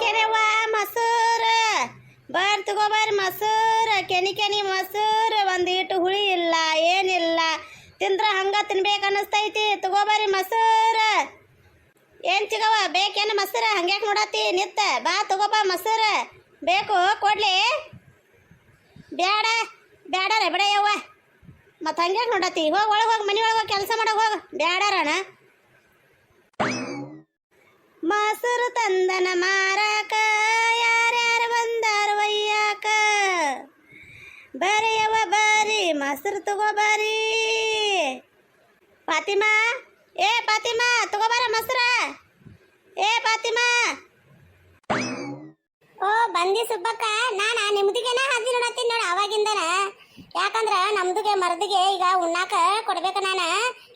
ಕೆನೆವ್ವ ಮೊಸರು ಬಾರ್ ತಗೋಬಾರಿ ಮೊಸರು ಕೆನಿ ಮೊಸರು ಒಂದೀಟು ಹುಳಿ ಇಲ್ಲ ಏನಿಲ್ಲ ತಿಂದ್ರೆ ಹಂಗ ತಿನ್ಬೇಕು ಅನ್ನಿಸ್ತೈತಿ ತಗೋಬಾರಿ ಮೊಸರು ಏನು ಚಿಗವ ಬೇಕೇನು ಮೊಸರು ಹಂಗ್ಯಾಕೆ ನೋಡತ್ತಿ ನಿತ್ತ ಬಾ ತಗೋಬಾ ಮೊಸರು ಬೇಕು ಕೊಡ್ಲಿ ಬ್ಯಾಡ ಬ್ಯಾಡಾರ ಬಿಡಯ್ಯವ್ವ ಮತ್ತು ಹಂಗ್ಯಾಕೆ ನೋಡತ್ತಿ ಹೋಗಿ ಒಳಗೆ ಹೋಗಿ ಮನೆ ಒಳಗೆ ಹೋಗಿ ಕೆಲಸ ಮಾಡೋಕೆ ಹೋಗಿ ಬ್ಯಾಡಾರಣ ಮೊಸರು ತಂದನ ಮಾರಾಕ ಯಾರ್ಯಾರು ಬಂದಾರ ಒಯ್ಯಾಕ ಬರೆಯವ ಬಾರಿ ಮೊಸರು ತಗೋಬಾರಿ ಫಾತಿಮಾ ಏ ಫಾತಿಮಾ ತಗೋಬಾರ ಮೊಸರ ಏ ಫಾತಿಮಾ ಓ ಬಂದಿ ಸುಬ್ಬಕ್ಕ ನಾನು ನಿಮ್ದಿಗೆನ ಹಾದಿ ನೋಡತ್ತೀನಿ ನೋಡಿ ಅವಾಗಿಂದನ ಯಾಕಂದ್ರ ನಮ್ದುಗೆ ಮರದಿಗೆ ಈಗ ಉಣ್ಣಾಕ ಕೊಡ್ಬೇಕ ನಾನು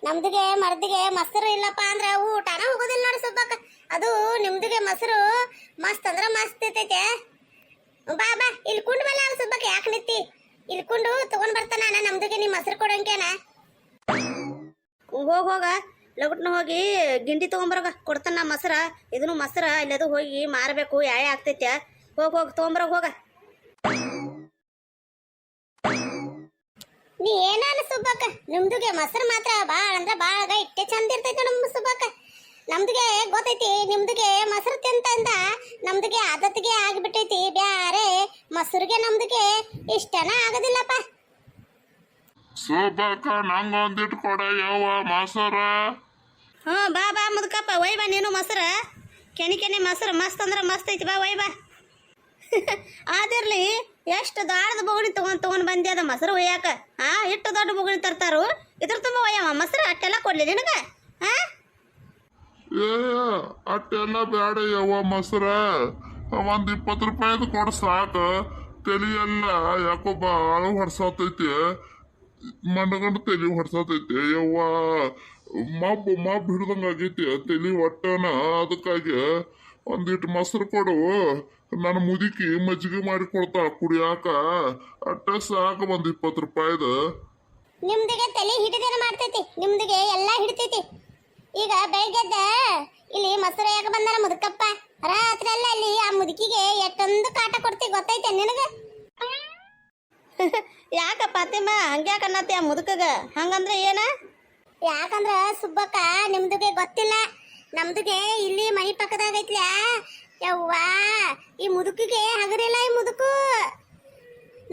ನಮ್ದುಗೆ ಮರದಿಗೆ ಮೊಸರು ಇಲ್ಲಪ್ಪ ಅಂದ್ರ ಊಟನ ಹೋಗೋದಿಲ್ಲ ನೋಡಿ ಸುಬ್ಬಕ್ಕ ಅದು ನಿಮ್ದಿಗೆ ಮೊಸರು ಮಸ್ತ್ ಅಂದ್ರ ಮಸ್ತ್ ಇರ್ತೈತೆ ಬಾ ಬಾ ಇಲ್ಲಿ ಕುಂಡ್ ಬಲ್ಲ ಸುಬ್ಬಕ್ಕ ಯಾಕೆ ನಿತ್ತಿ ಇಲ್ಲಿ ಕುಂಡು ತಗೊಂಡ್ ಬರ್ತಾನ ನಮ್ದುಗೆ ನೀ ಮೊಸರು ಕೊಡಂಕೇನ ಹೋಗ ಲಗುಟ್ನ ಹೋಗಿ ಗಿಂಡಿ ತೊಗೊಂಬರೋಗ ಕೊಡ್ತಾನ ಮೊಸರ ಇದನ್ನು ಮೊಸರ ಇಲ್ಲದು ಹೋಗಿ ಮಾರಬೇಕು ಯಾಯ ಆಗ್ತೈತೆ ಹೋಗಿ ತೊಗೊಂಬರೋಗ ಹೋಗ ನೀ ಏನಾನ ಸುಬ್ಬಕ್ಕ ನಿಮ್ದುಗೆ ಮೊಸರು ಮಾತ್ರ ಭಾಳ ಅಂದ್ರ ಭಾಳ ಇಟ್ಟೆ ಚಂದ ಇರ್ತೈತೆ ನಮ್ಮ ಸುಬ್ಬಕ್ಕ ನಮ್ದುಗೆ ಗೊತ್ತೈತಿ ನಿಮ್ದುಗೆ ಮೊಸರು ತಿಂತಂದ ನಮ್ದುಗೆ ಆದತ್ತಿಗೆ ಆಗಿಬಿಟ್ಟೈತಿ ಬ್ಯಾರೆ ಮೊಸರಿಗೆ ನಮ್ದುಗೆ ಇಷ್ಟನ ಆಗೋದಿಲ್ಲಪ್ಪ ಸುಬ್ಬಕ್ಕ ನಂಗೆ ಒಂದಿಟ್ಟು ಕೊಡ ಯವ್ವ ಮೊಸರ ಹ್ಞೂ ಬಾ ಬಾ ಮುದ್ಕಪ್ಪ ಒಯ್ ಬಾ ನೀನು ಮೊಸರ ಕೆನಿ ಮೊಸರು ಮಸ್ತ್ ಅಂದ್ರೆ ಮಸ್ತ್ ಐತಿ ಬಾ ಒಯ್ ಬಾ ಆದಿರ್ಲಿ ಎಷ್ಟು ದಾಳದ ಬೊಗಣಿ ತೊಗೊಂಡು ಬಂದೆ ಅದ ಮೊಸರು ಒಯ್ಯಾಕ ಎಷ್ಟು ದೊಡ್ಡ ಬೊಗಣಿ ತರ್ತಾರು ಇದ್ರ ತುಂಬ ಒಯ್ಯವ ಮೊಸರು ಅಷ್ಟೆಲ್ಲ ಕೊಡ್ಲಿ ನಿನಗೆ ಏ ಅಟ್ಟೆಲ್ಲ ಬೇಡ ಯವ್ವ ಮೊಸರ ಒಂದ್ 20 ರೂಪಾಯಿದು ಕೊಡ ಸಾಕು ತಲಿ ಎಲ್ಲ ಯಾಕೋ ಭಾಳ ಹೊಡ್ಸಾತೈತಿ ಮನಗಂಡು ತಲಿ ಹೊಡ್ಸಾತೈತಿ ಯವ್ವ ಮಬ್ಬು ಹಿಡ್ದಂಗ ಆಗೈತಿ ತಲಿ ಒಟ್ಟನ ಅದಕ್ಕಾಗಿ ಒಂದಿಟ್ಟು ಮೊಸರು ಕೊಡು ನನ್ನ ಮುದುಕಿ ಮಜ್ಜಿಗೆ ಮಾಡಿ ಕೊಡ್ತಾಳ ಕುಡಿಯಾಕ ಅಟ್ಟ ಸಾಕು ಒಂದ್ 20 ರೂಪಾಯಿದು ನಿಮ್ದಿಗೆ ತಲೆ ಹಿಡಿದೇನ ಮಾಡ್ತೈತಿ ನಿಮ್ದಿಗೆ ಎಲ್ಲ ಹಿಡಿತೈತಿ ಈಗ ಬೆಳಗ್ಗೆದ್ದ ಇಲ್ಲಿ ಮೊಸರು ಯಾಕೆ ಬಂದಾರ ಮುದುಕಪ್ಪ ರಾತ್ರಿ ಎಲ್ಲ ಅಲ್ಲಿ ಆ ಮುದುಕಿಗೆ ಎಷ್ಟೊಂದು ಕಾಟ ಕೊಡ್ತಿ ಗೊತ್ತೈತೆ ನಿನಗೆ ಯಾಕ ಫಾತಿಮ ಹಂಗ್ಯಾಕ ಅನ್ನತ್ತೆ ಆ ಮುದುಕಗ ಹಂಗಂದ್ರೆ ಏನ ಯಾಕಂದ್ರ ಸುಬ್ಬಕ್ಕ ನಿಮ್ದುಗೆ ಗೊತ್ತಿಲ್ಲ ನಮ್ದುಗೆ ಇಲ್ಲಿ ಮನಿ ಪಕ್ಕದಾಗ ಐತ್ಲ ಯವ್ವಾ ಈ ಮುದುಕಿಗೆ ಹಗರಿಲ್ಲ ಈ ಮುದುಕು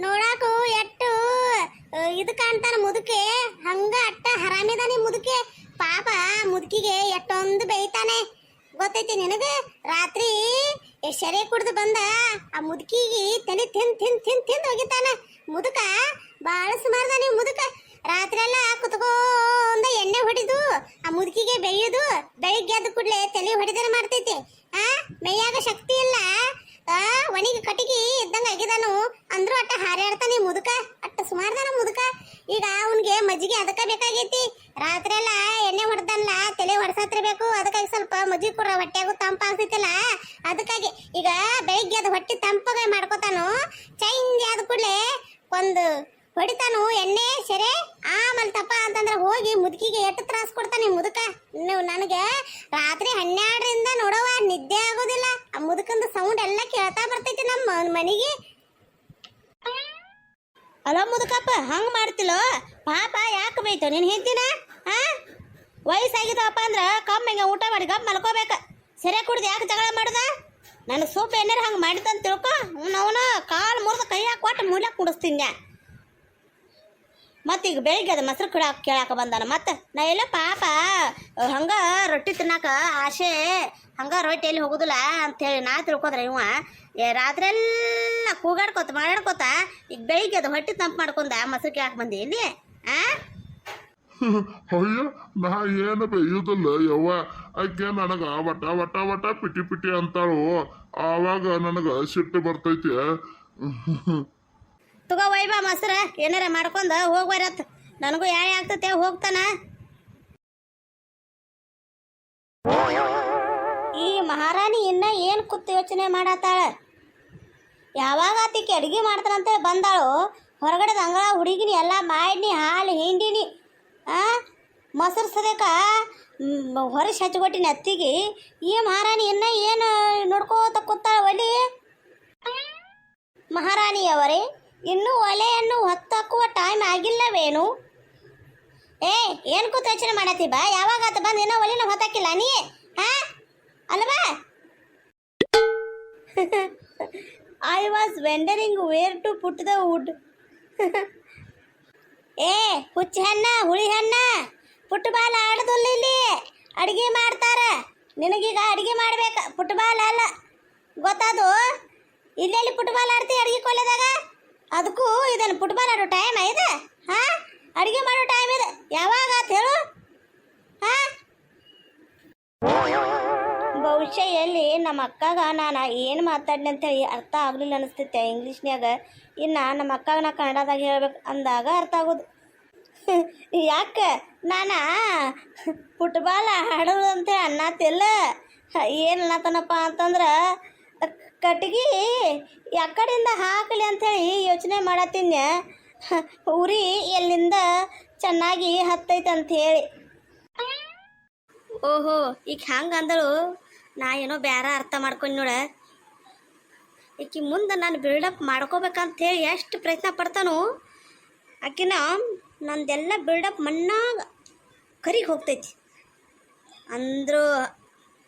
ನೋಡಾಕು ಎಷ್ಟು ಇದು ಕಾಣ್ತಾನ ಮುದುಕೆ ಹಂಗ ಅಟ್ಟ ಹರಾಮಿದಾನಿ ಮುದುಕೆ ಪಾಪ ಮುದುಕಿಗೆ ಎಷ್ಟೊಂದು ಬೇಯ್ತಾನೆ ಗೊತ್ತೈತಿ ನಿನಗೆ ರಾತ್ರಿ ಸೆರೆ ಕುಡ್ದು ಬಂದ ಆ ಮುದುಕಿಗೆ ತಲೆ ತಿಂದು ಹೋಗಿತಾನ ಮುದುಕ ಬಾಳ ಸುಮಾರ್ದಾನಿ ಮುದುಕ ರಾತ್ರಿ ಎಲ್ಲ ಕುತ್ಕೊಂಡ ಎಣ್ಣೆ ಹೊಡಿದು ಆ ಮುದುಕಿಗೆ ಬೇಯುದು ಬೆಳಿಗ್ಗೆ ಎದ್ದು ಕೂಡ್ಲೆ ತಲೆ ಹೊಡಿದಾರ ಮಾಡ್ತೈತಿ ಮೇಯಾಗ ಶಕ್ತಿ ಇಲ್ಲ ಒಣಿಗೆ ಕಟ್ಟಿಗೆ ಇದ್ದಂಗ ಆಗಿದಾನು ಅಂದ್ರೂ ಅಟ್ಟ ಹಾರಾಡ್ತಾನೆ ಮುದುಕ ಅಟ್ಟ ಸುಮಾರ್ದಾನ ಮುದುಕ ಈಗ ಅವನ್ಗೆ ಮಜ್ಜಿಗೆ ಅದಕ್ಕ ಬೇಕಾಗೈತಿ ರಾತ್ರಿ ಎಲ್ಲ ಎಣ್ಣೆ ಹೊಡೆದಲ್ಲ ತಲೆ ಹೊಡ್ಸತ್ತಿರ್ಬೇಕು ಅದಕ್ಕಾಗಿ ಸ್ವಲ್ಪ ಮಜ್ಜಿಗೆ ಕೊಡ್ರ ಹೊಟ್ಟೆಗೂ ತಂಪ ಆಗ್ತೈತಿಲ್ಲ ಅದಕ್ಕಾಗಿ ಈಗ ಬೆಳಿಗ್ಗೆ ಅದು ಹೊಟ್ಟೆ ತಂಪಾಗ ಮಾಡ್ಕೋತಾನು ಚೈಂಜ್ ಆದ ಕೂಡಲೇ ಒಂದು ಹೊಡಿತಾನು ಎಣ್ಣೆ ಸೆರೆ ಆಮೇಲೆ ತಪ್ಪ ಅಂತಂದ್ರೆ ಹೋಗಿ ಮುದುಕಿಗೆ ಎಷ್ಟು ತ್ರಾಸ ಕೊಡ್ತಾನೆ ಮುದುಕ ನೀವು ನನಗೆ ರಾತ್ರಿ 12ರಿಂದ ನೋಡವ ನಿದ್ದೆ ಆಗೋದಿಲ್ಲ ಆ ಮುದುಕಂದು ಸೌಂಡ್ ಎಲ್ಲ ಕೇಳ್ತಾ ಬರ್ತೈತಿ ನಮ್ಮ ಮನೆಗೆ ಅಲ್ಲ ಮುದುಕಪ್ಪ ಹಂಗ ಮಾಡ್ತಿಲ್ಲೋ ಪಾಪ ಯಾಕೆ ಬೈತು ನೀನು ಹೇಳ್ತೀನ ವಯಸ್ಸಾಗಿದ್ದಪ್ಪ ಅಂದ್ರೆ ಕಮ್ಮಿಗೆ ಊಟ ಮಾಡಿ ಗಪ್ ಮಲ್ಕೋಬೇಕು ಸರಿಯಾಗಿ ಕುಡ್ದು ಯಾಕೆ ಜಗಳ ಮಾಡುದ ನನಗೆ ಸೂಪ್ ಏನಾರು ಹಂಗೆ ಮಾಡಿದಂತ ತಿಳ್ಕೊ ಅವನು ಕಾಲು ಮುರಿದು ಕೈ ಹಾಕಿ ಕೊಟ್ಟು ಮೂಲ್ಯಾಕ ಕುಡಿಸ್ತೀನಿ ಮತ್ತೀಗ ಬೆಳಿಗ್ಗೆ ಅದು ಮೊಸರು ಕೇಳಾಕ ಬಂದಾನ ಮತ್ತೆ ನಾ ಎಲ್ಲ ಪಾಪ ಹಂಗೆ ರೊಟ್ಟಿ ತಿನ್ನಾಕ ಆಸೆ ಹಂಗೆ ರೊಟ್ಟಿಯಲ್ಲಿ ಹೋಗೋದಿಲ್ಲ ಅಂಥೇಳಿ ನಾ ತಿಳ್ಕೊದ್ರೆ ಇವ ರಾತ್ರಿ ಎಲ್ಲ ಕೂಗಾಡ್ಕೊತ ಮಾಡ್ಕೋತ ಈಗ ಬೆಳಿಗ್ಗೆ ಅದು ಹೊಟ್ಟೆ ತಂಪು ಮಾಡ್ಕೊಂಡ ಮೊಸರು ಕೇಳಾಕ ಬಂದಿ ಇಲ್ಲಿ ಅಯ್ಯ ನಾ ಏನು ಬೇಯುದಿಲ್ಲ ಯವ್ವ ಆಕೆ ನನಗ ವಟ ಪಿಟಿ ಅಂತಾಳು ಆವಾಗ ನನಗ ಸಿಟ್ಟು ಬರ್ತೈತಿ ತಗೋ ವೈಬಾ ಮೊಸರ ಏನಾರ ಮಾಡ್ಕೊಂಡ ಹೋಗ್ಬಾರತ್ ನನಗೂ ಯಾಯ ಆಗ್ತತೆ ಹೋಗ್ತಾನ ಈ ಮಹಾರಾಣಿ ಇನ್ನ ಏನು ಕೂತು ಯೋಚನೆ ಮಾಡತ್ತಾಳ ಯಾವಾಗ ಆತಿಕೆ ಅಡುಗೆ ಮಾಡ್ತಾನಂತ ಬಂದಾಳು ಹೊರಗಡೆ ಅಂಗಳ ಹುಡುಗಿನಿ ಎಲ್ಲ ಮಾಡಿನಿ ಹಾಲು ಹಿಂಡಿನಿ ಮೊಸರು ಸದ್ಯಕ ಹೊರಗೆ ಹಚ್ಕೊಟ್ಟಿನಿ ಅತ್ತಿಗೆ ಈ ಮಹಾರಾಣಿ ಇನ್ನ ಏನು ನೋಡ್ಕೋತ ಕೂತಾಳ ಒಲಿ. ಮಹಾರಾಣಿಯವರೇ, ಇನ್ನೂ ಒಲೆಯನ್ನು ಹೊತ್ತಾಕುವ ಟೈಮ್ ಆಗಿಲ್ಲವೇನು? ಏ ಏನು ಕೂತು ಯೋಚನೆ ಮಾಡತ್ತಿ ಬಾ, ಯಾವಾಗ ಆತ ಬಂದು ಇನ್ನೂ ಒಲಿನ ಹೊತ್ತಾಕಿಲ್ಲ ನೀ? ಹಾ ಅಲ್ವಾ? I was wondering where to put the wood. ಏ ಹುಚ್ಚ ಹಣ್ಣ ಹುಳಿ ಹಣ್ಣ, ಫುಟ್ಬಾಲ್ ಆಡೋದಿಲ್ಲ ಇಲ್ಲಿ, ಅಡುಗೆ ಮಾಡ್ತಾರ. ನಿನಗೀಗ ಅಡುಗೆ ಮಾಡ್ಬೇಕ, ಫುಟ್ಬಾಲ್ ಅಲ್ಲ, ಗೊತ್ತಾದು? ಇಲ್ಲೆಲ್ಲಿ ಫುಟ್ಬಾಲ್ ಆಡ್ತಿ ಅಡುಗೆ ಕೊಲೆದಾಗ? ಅದಕ್ಕೂ ಇದನ್ನು ಫುಟ್ಬಾಲ್ ಆಡೋ ಟೈಮ್ ಇದೆ? ಹಾ ಅಡುಗೆ ಮಾಡೋ ಟೈಮ್ ಇದೆ, ಯಾವಾಗ ಆತ ಹೇಳು? ಹಾ ಬಹುಶಃ ಎಲ್ಲಿ ನಮ್ಮ ಅಕ್ಕಾಗ ನಾನು ಏನು ಮಾತಾಡ್ನಿ ಅಂತೇಳಿ ಅರ್ಥ ಆಗಲಿಲ್ಲ ಅನಿಸ್ತೈತೆ ಇಂಗ್ಲೀಷ್ನ್ಯಾಗ. ಇನ್ನು ನಮ್ಮ ಅಕ್ಕಾಗ ನಾ ಕನ್ನಡದಾಗ ಹೇಳ್ಬೇಕು ಅಂದಾಗ ಅರ್ಥ ಆಗೋದು. ಯಾಕೆ ನಾನು ಫುಟ್ಬಾಲ್ ಆಡೋದು ಅಂತೇಳಿ ಅನ್ನತ್ತಿಲ್ಲ. ಏನು ಅನ್ನತನಪ್ಪ ಅಂತಂದ್ರೆ ಕಟ್ಗೆ ಯಾಕಡೆಯಿಂದ ಹಾಕಲಿ ಅಂಥೇಳಿ ಯೋಚನೆ ಮಾಡತ್ತೀನಿ. ಉರಿ ಎಲ್ಲಿಂದ ಚೆನ್ನಾಗಿ ಹತ್ತೈತೆ ಅಂಥೇಳಿ. ಓಹೋ ಈಗ ಹಂಗೆ ಅಂದಳು, ನಾ ಏನೋ ಬೇರೆ ಅರ್ಥ ಮಾಡ್ಕೊಂಡು ನೋಡ. ಈಕಿ ಮುಂದೆ ನಾನು ಬಿಲ್ಡಪ್ ಮಾಡ್ಕೋಬೇಕಂತೇಳಿ ಎಷ್ಟು ಪ್ರಯತ್ನ ಪಡ್ತಾನೋ, ಆಕಿನ ನಂದೆಲ್ಲ ಬಿಲ್ಡಪ್ ಮಣ್ಣಾಗ ಕರಿಗೆ ಹೋಗ್ತೈತಿ. ಅಂದರೂ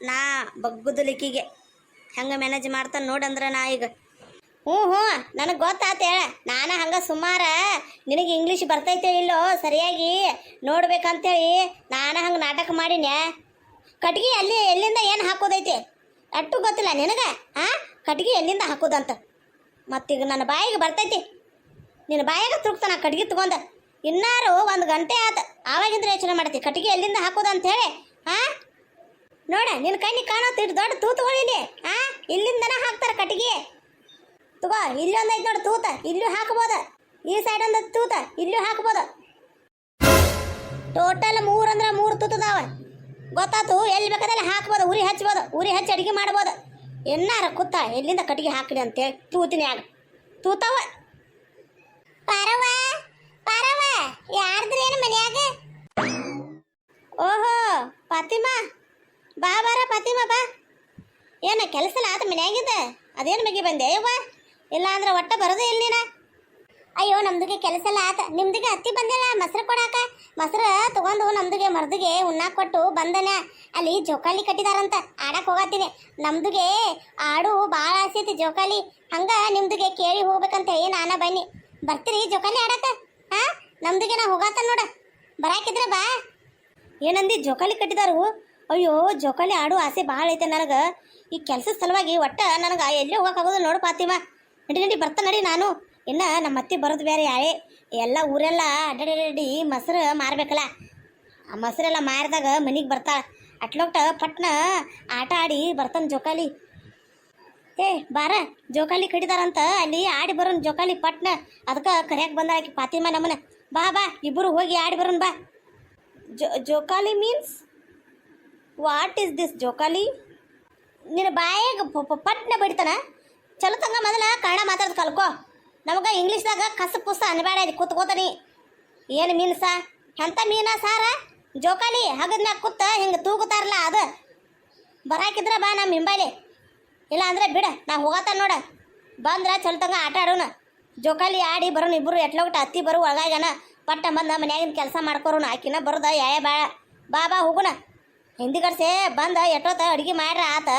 ನಾ ಬಗ್ಗುದಲಿಕ್ಕಿಗೆ ಹೆಂಗೆ ಮ್ಯಾನೇಜ್ ಮಾಡ್ತಾನೆ ನೋಡಂದ್ರೆ ನಾ ಈಗ. ಹ್ಞೂ ನನಗೆ ಗೊತ್ತಾತ ಹೇಳ. ನಾನು ಹಂಗೆ ಸುಮಾರು ನಿನಗೆ ಇಂಗ್ಲೀಷ್ ಬರ್ತೈತೆ ಇಲ್ಲೋ ಸರಿಯಾಗಿ ನೋಡ್ಬೇಕಂತೇಳಿ ನಾನು ಹಂಗೆ ನಾಟಕ ಮಾಡಿನ್ಯಾ. ಕಟ್ಗೆ ಎಲ್ಲಿಂದ ಏನು ಹಾಕೋದೈತಿ ಅಟ್ಟು ಗೊತ್ತಿಲ್ಲ ನಿನಗೆ? ಹಾಂ ಕಟ್ಗೆ ಎಲ್ಲಿಂದ ಹಾಕೋದಂತ ಮತ್ತೀಗ ನನ್ನ ಬಾಯಿಗೆ ಬರ್ತೈತಿ. ನಿನ್ನ ಬಾಯಿಗೆ ತುರುಕ್ತಾನ ಕಟ್ಗೆ ತಗೊಂಡ. ಇನ್ನಾರು 1 ಗಂಟೆ ಆತ, ಆವಾಗಿಂದ್ರೆ ಯೋಚನೆ ಮಾಡ್ತಿ ಕಟ್ಗೆ ಎಲ್ಲಿಂದ ಹಾಕೋದಂತ ಹೇಳಿ. ಹಾಂ ನೋಡ ನಿನ್ನ ಕಣ್ಣಿಗೆ ಕಾಣೋತಿಟ್ಟು ದೊಡ್ಡ ತೂತುಗಳಿಲ್ಲಿ. ಹಾಂ ಇಲ್ಲಿಂದನೇ ಹಾಕ್ತಾರೆ ಕಟ್ಗೆ. ತಗೋ ಇಲ್ಲಿ ಒಂದೈತೆ ನೋಡಿ ತೂತ, ಇಲ್ಲೂ ಹಾಕ್ಬೋದು. ಈ ಸೈಡ್ ಒಂದು ತೂತ, ಇಲ್ಲೂ ಹಾಕ್ಬೋದು. ಟೋಟಲ್ 3 ಅಂದ್ರೆ 3 ತೂತದಾವ, ಗೊತ್ತಾತು? ಎಲ್ಲಿ ಬೇಕಾದಲ್ಲಿ ಹಾಕ್ಬೋದು, ಉರಿ ಹಚ್ಬೋದು, ಉರಿ ಹಚ್ಚಿ ಅಡುಗೆ ಮಾಡ್ಬೋದು. ಎನ್ನಾರ ಕೂತ ಎಲ್ಲಿಂದ ಕಟ್ಟಿಗೆ ಹಾಕಲಿ ಅಂತೇಳಿ ತೂತಿನ್ಯಾಗ ತೂತಾವ. ಪಾರವ್ವ ಪಾರವ್ವ, ಯಾರ್ದ್ರೇನು ಮನ್ಯಾಗ? ಓಹೋ ಫಾತಿಮಾ, ಬಾ ಬಾರ ಫಾತಿಮಾ ಬಾ. ಏನು ಕೆಲಸ ಆತ ಮನ್ಯಾಗಿದ್ದ? ಅದೇನು ಬಗ್ಗೆ ಬಂದೆ ಯವ್ವ? ಇಲ್ಲ ಅಂದ್ರೆ ಒಟ್ಟ ಬರೋದೇ ಇಲ್ಲ ನೀನ. ಅಯ್ಯೋ ನಮ್ದುಗೆ ಕೆಲಸ ಎಲ್ಲ ಆತ. ನಿಮ್ದಿಗೆ ಅತ್ತಿ ಬಂದಿಲ್ಲ ಮೊಸರು ಕೊಡಾಕ. ಮೊಸರು ತಗೊಂಡು ನಮ್ದುಗೆ ಮರ್ದಿಗೆ ಉಣ್ಣಾಕ್ ಕೊಟ್ಟು ಬಂದನ. ಅಲ್ಲಿ ಜೋಕಾಲಿ ಕಟ್ಟಿದಾರಂತ, ಆಡಕ್ಕೆ ಹೋಗತ್ತೀನಿ. ನಮ್ದುಗೆ ಆಡು ಭಾಳ ಆಸೈತಿ ಜೋಕಾಲಿ. ಹಂಗ ನಿಮ್ದುಗೆ ಕೇಳಿ ಹೋಗ್ಬೇಕಂತ ಹೇಳಿ ನಾನ ಬನ್ನಿ. ಬರ್ತೀರಿ ಜೋಕಾಲಿ ಆಡಕ? ಹಾ ನಮ್ದುಗೆ ನಾ ಹೋಗತ್ತ ನೋಡ, ಬರಾಕಿದ್ರೆ ಬಾ. ಏನಂದಿ ಜೋಕಾಲಿ ಕಟ್ಟಿದಾರು? ಅಯ್ಯೋ ಜೋಕಾಲಿ ಆಡು ಆಸೆ ಭಾಳ ಐತೆ ನನಗೆ. ಈ ಕೆಲಸದ ಸಲುವಾಗಿ ಒಟ್ಟ ನನಗೆ ಎಲ್ಲಿ ಹೋಗೋಕ್ಕಾಗೋದು ನೋಡು ಫಾತಿಮಾ. ನಡಿ ಬರ್ತಾ ನಡಿ. ನಾನು ಇನ್ನು ನಮ್ಮ ಅತ್ತೆ ಬರೋದು ಬೇರೆ ಯಾರೇ ಎಲ್ಲ ಊರೆಲ್ಲ ಅಡ್ಡಾಡಿ ಮೊಸರು ಮಾರ್ಬೇಕಲ್ಲ. ಆ ಮೊಸರೆಲ್ಲ ಮಾರಿದಾಗ ಮನೆಗೆ ಬರ್ತಾಳೆ. ಅಟ್ಲೊಕ್ಟ ಪಟ್ನ ಆಟ ಆಡಿ ಬರ್ತಾನೆ ಜೋಕಾಲಿ. ಏ ಬಾರ ಜೋಕಾಲಿ ಕಟ್ಟಿದಾರಂತ ಅಲ್ಲಿ ಆಡಿ ಬರೋಣ ಜೋಕಾಲಿ ಪಟ್ನ. ಅದಕ್ಕೆ ಕರಿಯಾಕೆ ಬಂದ ಆಕಿ ಫಾತಿಮಾ ನಮ್ಮನ. ಬಾ ಬಾ ಇಬ್ಬರು ಹೋಗಿ ಆಡಿ ಬರೋಣ ಬಾ. ಜೋಕಾಲಿ ಮೀನ್ಸ್ ವಾಟ್ ಈಸ್ ದಿಸ್ ಜೋಕಾಲಿ? ನಿನ್ನ ಬಾಯಿಗೆ ಪಟ್ನ ಬಡಿತಾನ. ಚಲೋ ತಂಗ ಮೊದಲ ಕನ್ನಡ ಮಾತಾಡೋದು ಕಲ್ಕೋ. ನಮಗೆ ಇಂಗ್ಲೀಷ್ದಾಗ ಕಸ ಪುಸ ಅನ್ಬೇಡ, ಇಲ್ಲಿ ಕೂತ್ಕೋತಾನಿ. ಏನು ಮೀನ್ಸ? ಎಂಥ ಮೀನ ಸಾರ? ಜೋಕಾಲಿ ಹಗದ್ನಾಗ ಕೂತ ಹಿಂಗೆ ತೂಗುತ್ತಾರಲ್ಲ ಅದು. ಬರಾಕಿದ್ರ ಬಾ ನಮ್ಮ ಹಿಂಬಾಲಿ, ಇಲ್ಲ ಅಂದ್ರೆ ಬಿಡ ನಾ ಹೋಗತ್ತ ನೋಡ. ಬಂದ್ರೆ ಚಲೋ ತಂಗ ಆಟ ಆಡೋಣ, ಜೋಕಾಲಿ ಆಡಿ ಬರೋಣ ಇಬ್ಬರು. ಎಟ್ಲೋಗ್ಟ ಅತ್ತಿ ಬರೋ ಒಳಗಾಗನ ಪಟ್ಟ ಬಂದ ಮನ್ಯಾಗಿನ ಕೆಲಸ ಮಾಡ್ಕೊರೋಣ. ಆಕಿನ ಬರೋದ ಯಾಯ ಬಾಳ. ಬಾ ಬಾ ಹೋಗೋಣ. ಹಿಂದಿ ಕಡ್ಸೆ ಬಂದ ಎಷ್ಟೊತ್ತ ಅಡುಗೆ ಮಾಡ್ರ ಆತ.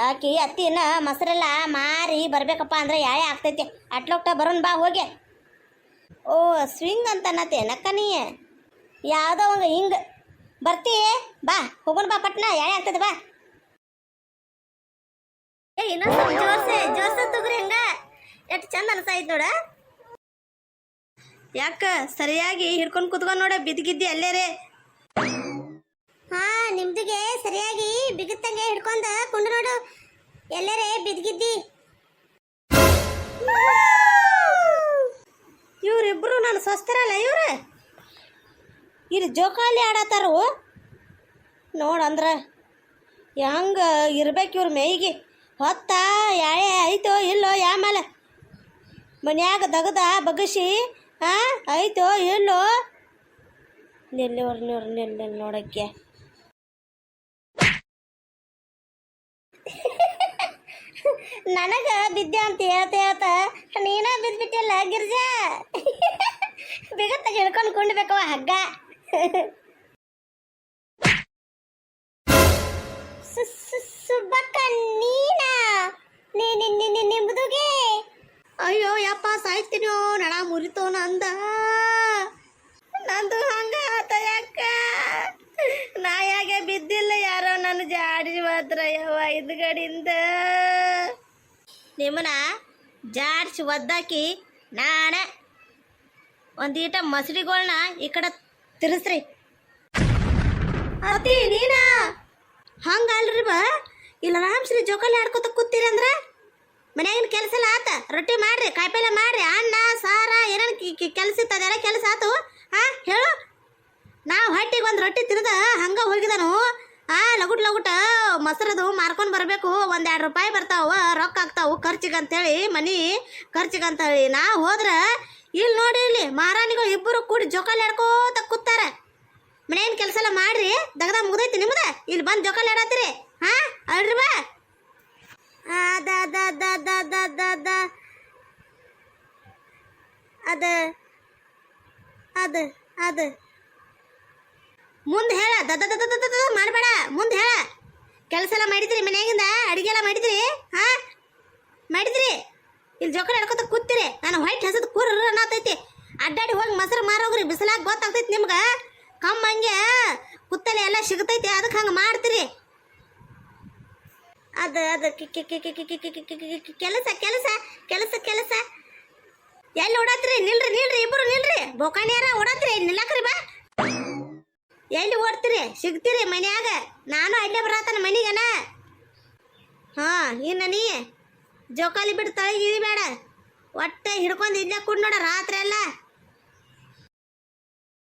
ಆಕಿ ಅತ್ತಿನ ಮೊಸರೆಲ್ಲ ಮಾರಿ ಬರ್ಬೇಕಪ್ಪ ಅಂದ್ರೆ ಯಾಯ ಆಗ್ತೈತಿ. ಅಟ್ಲೋಗ್ಟ ಬರೋಣ ಬಾ ಹೋಗಿ. ಓ ಸ್ವಿಂಗ್ ಅಂತ ಅನ್ನತ್ತೆ ನಕ್ಕ ನೀ ಯಾವುದೋ ಒಂದು ಹಿಂಗೆ ಬರ್ತೀ. ಬಾ ಹೋಗೋಣ ಬಾ ಪಟ್ನ ಯಾಯ ಆಗ್ತದೆ ಬಾ. ಏ ಇನ್ನೊಂದು ಜೋರ್ಸೆ ತಗೋರಿ. ಹಂಗ ಎಷ್ಟು ಚಂದ ಅನ್ಸಾಯ್ತು ನೋಡ. ಯಾಕ ಸರಿಯಾಗಿ ಹಿಡ್ಕೊಂಡು ಕುತ್ಕೊಂಡು ನೋಡ, ಬಿದ್ದಿಗಿದ್ದಿ ಅಲ್ಲೇ ರೇ. ಹಾ ನಿಮ್ದುಗೆ ಸರಿಯಾಗಿ ಬಿಗುತ್ತಂಗೆ ಹಿಡ್ಕೊಂಡ ಕುಂಡು ನೋಡು, ಎಲ್ಲರೇ ಬಿದ್ಗಿದ್ದಿ. ಇವ್ರಿಬ್ರು ನಾನು ಸ್ವಸ್ಥರಲ್ಲ ಇವ್ರು ಜೋಕಾಲಿ ಆಡತ್ತಾರು ನೋಡಂದ್ರ ಹೆಂಗ ಇರ್ಬೇಕು ಇವ್ರ ಮೇಯ್ಗೆ. ಹೊತ್ತ ಯಾಳೆ ಐತೋ ಇಲ್ಲೋ ಯಾಮಲ ಮನ್ಯಾಗ ದಗದ ಬಗಸಿ ಐತೋ ಇಲ್ಲೋ. ನಿಲ್ಲಿ ನೋಡಕ್ಕೆ ನನಗ ಬಿದ್ದೆ ಅಂತ ಹೇಳ್ತಾ ನೀನ ಬಿದ್ಬಿಟ್ಟಿಲ್ಲ ಗಿರ್ಜಾ. ಬಿಗತ್ತಾಗ ಹಿಡ್ಕೊಂಡು ಕುಂಡ್ಬೇಕವ ಹಗ್ಗ. ಸುಬ್ಬಕ್ಕ ನೀನಾ ನಿಮ್ಮದುಗೆ? ಅಯ್ಯೋ ಯಪ್ಪ ಸಾಯ್ತೀನೋ, ನಳ ಮುರಿತೋನ ಅಂದ. ನಂದು ಹಂಗ ಆತ ಯಾಕ? ನಾಯಾಗೆ ಬಿದ್ದಿಲ್ಲ, ಯಾರೋ ನನ್ನ ಜಾಡಿಸಿ ಮಾತ್ರ ಯವ್ವ ಹಿಂದ್ಗಡಿಂದ. ನಿಮ್ಮನ ಜಾಡ್ಸಿ ಒದ್ದಾಕಿ ನಾನ ಒಂದೀಟ ಮಸಡಿಗಳನ್ನ ಈ ಕಡೆ ತಿರ್ಸ್ರಿ. ಅತಿ ನೀನ ಹಂಗಲ್ರಿ ಬಾ, ಇಲ್ಲ ರಾಮ್ಶ್ರೀ ಜೋಕಾಲಿ ಆಡ್ಕೊತ ಕೂತೀರಂದ್ರ ಮನ್ಯಾಗಿನ ಕೆಲಸ ಎಲ್ಲ ಆತ. ರೊಟ್ಟಿ ಮಾಡ್ರಿ, ಕಾಯಿಪಲ್ಲೆ ಮಾಡ್ರಿ, ಅನ್ನ ಸಾರ ಏನೇನು ಕೆಲಸ ಇತ್ತು ಅದೆಲ್ಲ ಕೆಲಸ ಆತು. ಹೇಳು. ನಾವು ಹೊಟ್ಟಿಗೆ ಒಂದು ರೊಟ್ಟಿ ತಿನ್ದ ಹಂಗ ಹೋಗಿದನು. ಲಗುಟ್ ಮೊಸರದು ಮಾರ್ಕೊಂಡು ಬರಬೇಕು. 1-2 ರೂಪಾಯಿ ಬರ್ತಾವ, ರೊಕ್ಕ ಆಗ್ತಾವು ಖರ್ಚಿಗಂತೇಳಿ, ಮನಿ ಖರ್ಚಿಗಂತೇಳಿ. ನಾ ಹೋದ್ರ ಇಲ್ಲಿ ನೋಡಿ, ಇಲ್ಲಿ ಮಹಾರಾಣಿಗಳು ಇಬ್ಬರು ಕೂಡಿ ಜೋಕಾಲಿ ಆಡ್ಕೋತ ಕೂತಾರ. ಮನ್ಯಾಗಿನ ಕೆಲಸ ಎಲ್ಲ ಮಾಡ್ರಿ, ದಗದ ಮುಗ್ದೈತಿ ನಿಮ್ದ, ಇಲ್ಲಿ ಬಂದು ಜೋಕಾಲಿ ಆಡತ್ತೀರಿ. ಅಲ್ರಿ ಬಾ. ಅದ ಮುಂದೆ ಹೇಳ, ಮಾಡಬೇಡ, ಮುಂದೆ ಹೇಳ. ಕೆಲಸ ಎಲ್ಲ ಮಾಡಿದ್ರಿ, ಮನ್ಯಾಗಿಂದ ಅಡಿಗೆ ಎಲ್ಲ ಮಾಡಿದ್ರಿ? ಮಾಡಿದ್ರಿ? ಇಲ್ಲಿ ಜೋಕಾಲಿ ಆಡ್ಕೊತ ಕೂತೀರಿ. ನಾನು ಹೊಯ್ಟ್ ಹಸದ್ ಕೂರ ಅನ್ನತೈತಿ. ಅಡ್ಡಾಡಿ ಹೋಗಿ ಮೊಸರು ಮಾರೋಗ್ರಿ, ಬಿಸಿಲಾಗ ಗೊತ್ತಾಗ್ತೈತಿ ನಿಮ್ಗೆ. ಕಮ್ಮ ಹಂಗೆ ಕುತ್ತಲೆ ಎಲ್ಲ ಸಿಗ್ತೈತಿ, ಅದಕ್ಕೆ ಹಂಗೆ ಮಾಡ್ತೀರಿ. ಅದು ಕೆಲಸ ಕೆಲಸ ಕೆಲಸ ಕೆಲಸ ಎಲ್ಲಿ ಓಡಾತ್ರಿ? ನಿಲ್ರಿ ಇಬ್ಬರು ನಿಲ್ರಿ. ಬೋಕಾಣಿಯಾರ ಓಡಾತ್ರಿ, ನಿಲ್ಲಕ್ರಿ ಬಾ. ಎಲ್ಲಿ ಓಡ್ತೀರಿ? ಸಿಗ್ತೀರಿ ಮನ್ಯಾಗ. ನಾನು ಅಲ್ಲೇ ಬರತ್ತಾನ ಮನಿಗನ. ಇನ್ನು ನೀ ಜೋಕಾಲಿ ಬಿಟ್ಟು ತಳಗಿಳಿ ಬೇಡ, ಒಟ್ಟೆ ಹಿಡ್ಕೊಂಡು ಇಲ್ಲೇ ಕುಡ್ ನೋಡ ರಾತ್ರಿ ಎಲ್ಲ.